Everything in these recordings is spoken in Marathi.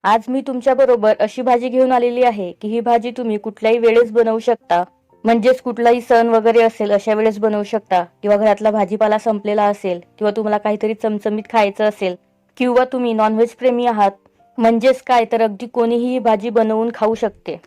आज मी तुमच्याबरोबर अशी भाजी घेऊन आलेली आहे की ही भाजी तुम्ही कुठल्याही वेळेस बनवू शकता. म्हणजेच कुठलाही सण वगैरे असेल अशा वेळेस बनवू शकता, किंवा घरातला भाजीपाला संपलेला असेल, किंवा तुम्हाला काहीतरी चमचमीत खायचं असेल, किंवा तुम्ही नॉनव्हेज प्रेमी आहात, म्हणजेच काय तर अगदी कोणीही ही भाजी बनवून खाऊ शकते.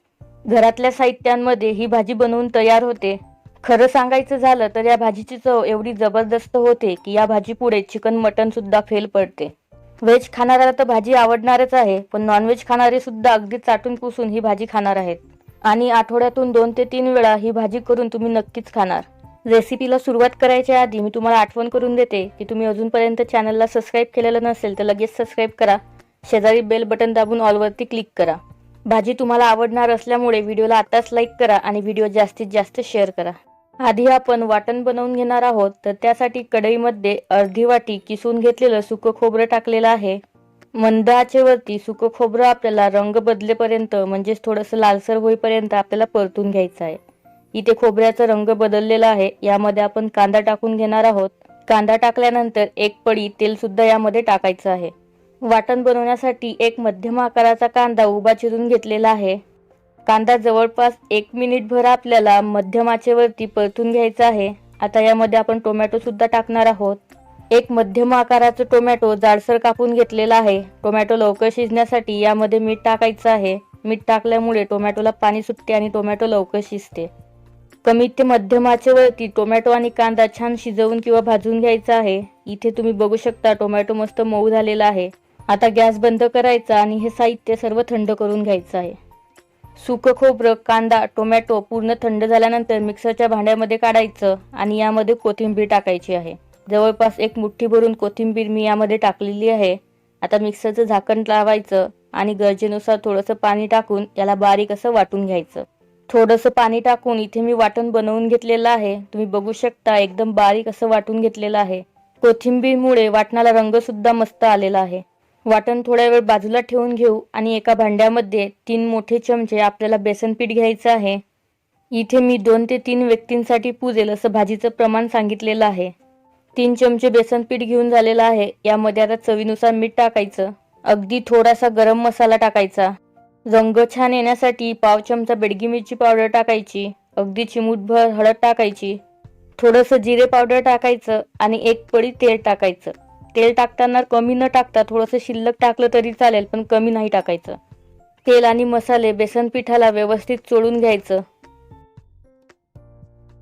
घरातल्या साहित्यांमध्ये ही भाजी बनवून तयार होते. खरं सांगायचं झालं तर या भाजीची चव एवढी जबरदस्त होते की या भाजीपुढे चिकन मटन सुद्धा फेल पडते. व्हेज खाणाऱ्याला तर भाजी आवडणारच आहे, पण नॉनव्हेज खाणारे सुद्धा अगदी चाटून पुसून ही भाजी खाणार आहेत. आणि आठवड्यातून 2 ते 3 वेळा ही भाजी करून तुम्ही नक्कीच खाणार. रेसिपीला सुरुवात करायच्या आधी मी तुम्हाला आठवण करून देते की तुम्ही अजूनपर्यंत चॅनलला सबस्क्राईब केलेलं नसेल तर लगेच सबस्क्राईब करा. शेजारी बेल बटन दाबून ऑलवरती क्लिक करा. भाजी तुम्हाला आवडणार असल्यामुळे व्हिडिओला आताच लाईक करा आणि व्हिडिओ जास्तीत जास्त शेअर करा. आधी आपण वाटण बनवून घेणार आहोत, तर त्यासाठी कढईमध्ये अर्धी वाटी किसून घेतलेलं सुकं खोबरं टाकलेलं आहे. मंद आचेवरती सुकं खोबरं आपल्याला रंग बदलेपर्यंत, म्हणजेच थोडंसं लालसर होईपर्यंत आपल्याला परतून घ्यायचं आहे. इथे खोबऱ्याचा रंग बदललेला आहे. यामध्ये आपण कांदा टाकून घेणार आहोत. कांदा टाकल्यानंतर एक पडी तेल सुद्धा यामध्ये टाकायचं आहे. वाटण बनवण्यासाठी एक मध्यम आकाराचा कांदा उभा चिरून घेतलेला आहे. कांदा जवळपास 1 मिनिटभर आपल्याला मध्यम आचेवरती परतून घ्यायचा आहे. आता यामध्ये आपण टोमॅटो सुद्धा टाकणार आहोत. एक मध्यम आकाराचा टोमॅटो जाडसर कापून घेतलेला आहे. टोमॅटो लवकर शिजण्यासाठी यामध्ये मीठ टाकायचं आहे. मीठ टाकल्यामुळे टोमॅटोला पाणी सुटते आणि टोमॅटो लवकर शिजते. कमी ते मध्यम आचेवरती टोमॅटो आणि कांदा छान शिजवून किंवा भाजून घ्यायचा आहे. इथे तुम्ही बघू शकता टोमॅटो मस्त मऊ झालेला आहे. आता गॅस बंद करायचा आणि हे साहित्य सर्व थंड करून घ्यायचं आहे. सुकं खोबरं, कांदा, टोमॅटो पूर्ण थंड झाल्यानंतर मिक्सरच्या भांड्यामध्ये काढायचं आणि यामध्ये कोथिंबीर टाकायची आहे. जवळपास 1 मुठ्ठी भरून कोथिंबीर मी यामध्ये टाकलेली आहे. आता मिक्सरचं झाकण लावायचं आणि गरजेनुसार थोडंसं पाणी टाकून याला बारीक असं वाटून घ्यायचं. थोडंसं पाणी टाकून इथे मी वाटण बनवून घेतलेलं आहे. तुम्ही बघू शकता एकदम बारीक असं वाटून घेतलेलं आहे. कोथिंबीरमुळे वाटणाला रंग सुद्धा मस्त आलेला आहे. वाटण थोड्या वेळ बाजूला ठेवून घेऊ आणि एका भांड्यामध्ये 3 मोठे चमचे आपल्याला बेसन पीठ घ्यायचं आहे. इथे मी 2 ते 3 व्यक्तींसाठी पुरेल असं भाजीचं प्रमाण सांगितलेलं आहे. 3 चमचे बेसन पीठ घेऊन झालेलं आहे. यामध्ये आता चवीनुसार मीठ टाकायचं. अगदी थोडासा गरम मसाला टाकायचा. रंग छान येण्यासाठी पाव चमचा बेडगी मिरची पावडर टाकायची. अगदी चिमूटभर हळद टाकायची. थोडंसं जिरे पावडर टाकायचं आणि 1 पडी तेल टाकायचं. तेल टाकताना कमी न टाकता थोडंसं शिल्लक टाकलं तरी चालेल, पण कमी नाही टाकायचं. तेल आणि मसाले बेसन पिठाला व्यवस्थित चोळून घ्यायचं.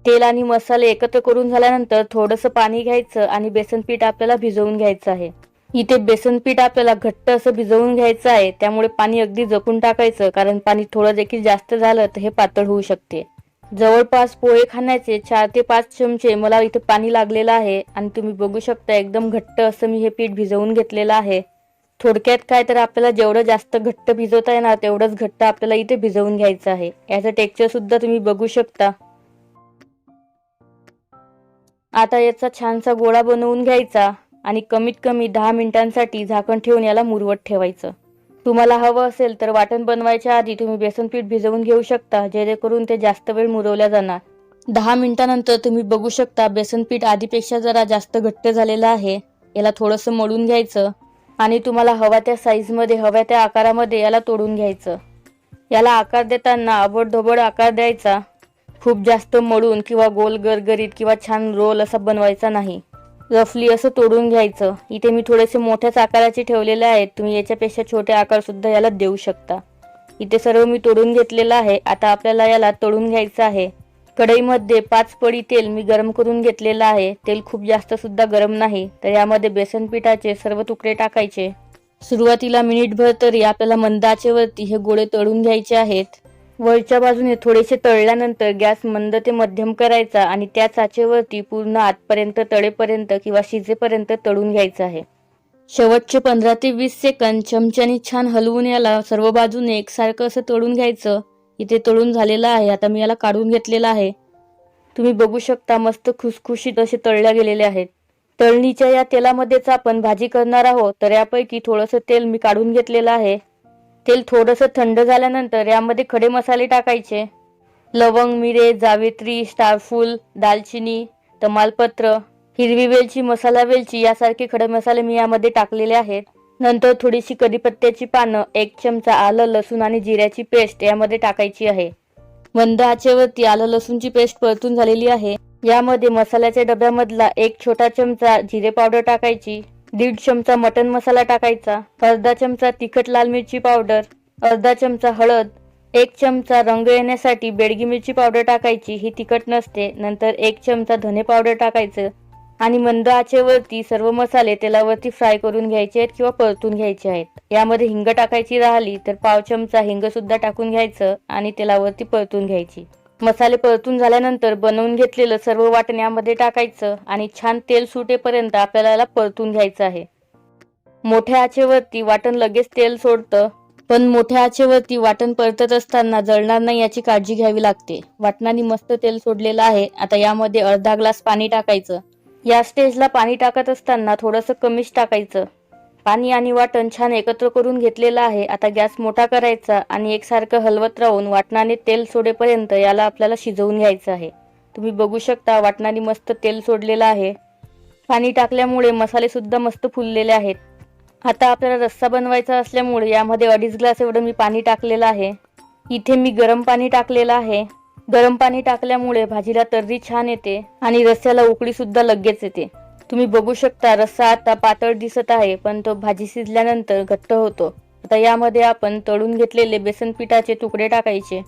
तेल आणि मसाले एकत्र करून झाल्यानंतर थोडंसं पाणी घ्यायचं आणि बेसन पीठ आपल्याला भिजवून घ्यायचं आहे. इथे बेसन पीठ आपल्याला घट्ट असं भिजवून घ्यायचं आहे, त्यामुळे पाणी अगदी जपून टाकायचं, कारण पाणी थोडं देखील जास्त झालं तर हे पातळ होऊ शकते. जवळपास पोहे खाण्याचे 4 ते 5 चमचे मला इथे पाणी लागलेलं आहे आणि तुम्ही बघू शकता एकदम घट्ट असं मी हे पीठ भिजवून घेतलेलं आहे. थोडक्यात काय तर आपल्याला जेवढं जास्त घट्ट भिजवता येणार तेवढंच घट्ट आपल्याला इथे भिजवून घ्यायचं आहे. याचं टेक्स्चर सुद्धा तुम्ही बघू शकता. आता याचा छानसा गोळा बनवून घ्यायचा आणि कमीत कमी 10 मिनिटांसाठी झाकण ठेवून याला मुरवत ठेवायचं. तुम्हाला हवं असेल तर वाटण बनवायच्या आधी तुम्ही बेसन पीठ भिजवून घेऊ शकता, जेणेकरून ते जास्त वेळ मुरवल्या जाणार. 10 मिनिटांनंतर तुम्ही बघू शकता बेसन पीठ आधीपेक्षा जरा जास्त घट्ट झालेलं आहे. याला थोडंसं मळून घ्यायचं आणि तुम्हाला हव्या त्या साईजमध्ये, हव्या त्या आकारामध्ये याला तोडून घ्यायचं. याला आकार देताना आबडधोबड आकार द्यायचा. खूप जास्त मळून किंवा गोल गरगरीत किंवा छान रोल असा बनवायचा नाही. रफली असं तोडून घ्यायचं. इथे मी थोडेसे मोठ्याच आकाराचे ठेवलेले आहेत. तुम्ही याच्यापेक्षा छोटे आकार सुद्धा याला देऊ शकता. इथे सर्व मी तोडून घेतलेलं आहे. आता आपल्याला याला तळून घ्यायचं आहे. कढईमध्ये 5 पडी तेल मी गरम करून घेतलेलं आहे. तेल खूप जास्त सुद्धा गरम नाही. तर यामध्ये बेसन पिठाचे सर्व तुकडे टाकायचे. सुरुवातीला मिनिटभर तरी आपल्याला मंद आचेवरती हे गोळे तळून घ्यायचे आहेत. वरच्या बाजूने थोडेसे तळल्यानंतर गॅस मंद ते मध्यम करायचा आणि त्याच आचेवरती पूर्ण आतपर्यंत तळेपर्यंत किंवा शिजेपर्यंत तळून घ्यायचं आहे. शेवटचे 15 ते 20 सेकंद चमच्याने छान हलवून याला सर्व बाजूने एकसारखं असं तळून घ्यायचं. इथे तळून झालेलं आहे. आता मी याला काढून घेतलेलं आहे. तुम्ही बघू शकता मस्त खुसखुशीत असे तळल्या गेलेले आहेत. तळणीच्या या तेलामध्येच आपण भाजी करणार आहोत, तर यापैकी थोडंसं तेल मी काढून घेतलेलं आहे. तेल थोडंसं थंड झाल्यानंतर यामध्ये खडे मसाले टाकायचे. लवंग, मिरे, जावित्री, स्टारफूल, दालचिनी, तमालपत्र, हिरवी वेलची, मसाला वेलची यासारखे खडे मसाले मी यामध्ये टाकलेले आहेत. नंतर थोडीशी कढीपत्त्याची पानं, 1 चमचा आलं, लसूण आणि जिऱ्याची पेस्ट यामध्ये टाकायची आहे. मंद आचेवरती आलं लसूणची पेस्ट परतून झालेली आहे. यामध्ये मसाल्याच्या डब्यामधला 1 छोटा चमचा जिरे पावडर टाकायची, 1.5 चमचा मटन मसाला टाकायचा, अर्धा चमचा तिखट लाल मिरची पावडर, अर्धा चमचा हळद, 1 चमचा रंग येण्यासाठी बेडगी मिरची पावडर टाकायची, ही तिखट नसते. नंतर 1 चमचा धने पावडर टाकायचं आणि मंद आचेवरती सर्व मसाले तेलावरती फ्राय करून घ्यायचे आहेत किंवा परतून घ्यायचे आहेत. यामध्ये हिंग टाकायची राहिली तर पाव चमचा हिंग सुद्धा टाकून घ्यायचं आणि तेलावरती परतून घ्यायची. मसाले परतून झाल्यानंतर बनवून घेतलेलं सर्व वाटण यामध्ये टाकायचं आणि छान तेल सुटेपर्यंत आपल्याला याला परतून घ्यायचं आहे. मोठ्या आचेवरती वाटण लगेच तेल सोडतं, पण मोठ्या आचेवरती वाटण परतत असताना जळणार नाही याची काळजी घ्यावी लागते. वाटणाने मस्त तेल सोडलेलं आहे. आता यामध्ये अर्धा ग्लास पाणी टाकायचं. या स्टेजला पाणी टाकत असताना थोडंसं कमीच टाकायचं. पाणी आणि वाटण छान एकत्र करून घेतलेलं आहे. आता गॅस मोठा करायचा आणि एकसारखं हलवत राहून वाटणाने तेल सोडेपर्यंत याला आपल्याला शिजवून घ्यायचं आहे. तुम्ही बघू शकता वाटणाने मस्त तेल सोडलेलं आहे. पाणी टाकल्यामुळे मसाले सुद्धा मस्त फुललेले आहेत. आता आपल्याला रस्सा बनवायचा असल्यामुळे यामध्ये 2.5 ग्लास एवढं मी पाणी टाकलेलं आहे. इथे मी गरम पाणी टाकलेलं आहे. गरम पाणी टाकल्यामुळे भाजीला तर्री छान येते आणि रस्स्याला उकळी सुद्धा लगेच येते. तुम्ही बघू शकता रस्सा आता पातळ दिसत आहे, पण तो भाजी शिजल्यानंतर घट्ट होतो. आता यामध्ये आपण तळून घेतलेले बेसन पिठाचे तुकडे टाकायचे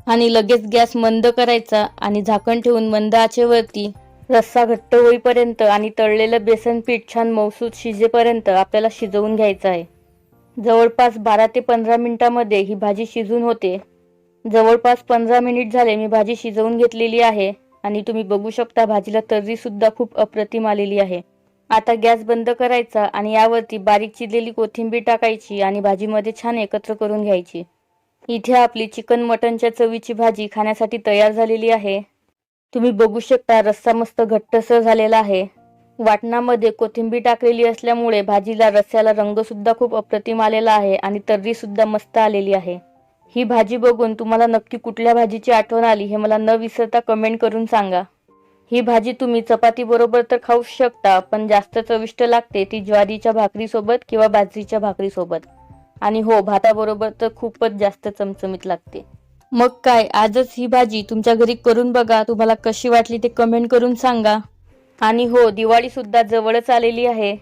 आणि लगेच गॅस मंद करायचा आणि झाकण ठेवून मंद आचेवरती रस्सा घट्ट होईपर्यंत आणि तळलेलं बेसन पीठ छान मऊसूत शिजेपर्यंत आपल्याला शिजवून घ्यायचं आहे. जवळपास 12 ते 15 मिनिटांमध्ये ही भाजी शिजून होते. जवळपास 15 मिनिट झाले मी भाजी शिजवून घेतलेली आहे आणि तुम्ही बघू शकता भाजीला तर्री सुद्धा खूप अप्रतिम आलेली आहे. आता गॅस बंद करायचा आणि यावरती बारीक चिरलेली कोथिंबीर टाकायची आणि भाजीमध्ये छान एकत्र करून घ्यायची. इथे आपली चिकन मटनच्या चवीची भाजी खाण्यासाठी तयार झालेली आहे. तुम्ही बघू शकता रस्सा मस्त घट्टसर झालेला आहे. वाटणामध्ये कोथिंबीर टाकलेली असल्यामुळे भाजीला रस्स्याला रंग सुद्धा खूप अप्रतिम आलेला आहे आणि तर्री सुद्धा मस्त आलेली आहे. ही भाजी बघून तुम्हाला नक्की कुठल्या भाजीची आठवण आली हे मला न विसरता कमेंट करून सांगा. ही भाजी तुम्ही चपाती बरोबर तर खाऊ शकता, पण जास्त चविष्ट लागते ती ज्वारीच्या भाकरीसोबत किंवा बाजरीच्या भाकरीसोबत. आणि हो, भाताबरोबर तर खूपच जास्त चमचमीत लागते. मग काय, आजच ही भाजी तुमच्या घरी करून बघा. तुम्हाला कशी वाटली ते कमेंट करून सांगा. आणि हो, दिवाळी सुद्धा जवळच आलेली आहे.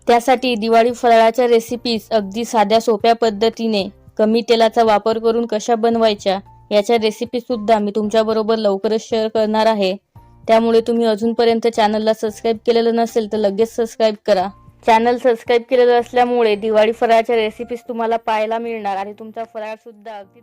त्यासाठी दिवाळी फराळाच्या रेसिपीज अगदी साध्या सोप्या पद्धतीने कमी तेलाचा वापर करून कशा बनवायच्या याच्या रेसिपी सुद्धा मी तुमच्याबरोबर लवकरच शेअर करणार आहे. त्यामुळे तुम्ही अजूनपर्यंत चॅनलला सबस्क्राईब केलेलं नसेल तर लगेच सबस्क्राईब करा. चॅनल सबस्क्राईब केलेलं असल्यामुळे दिवाळी फराळाच्या रेसिपीज तुम्हाला पाहायला मिळणार आणि तुमचा फराळ सुद्धा अगदी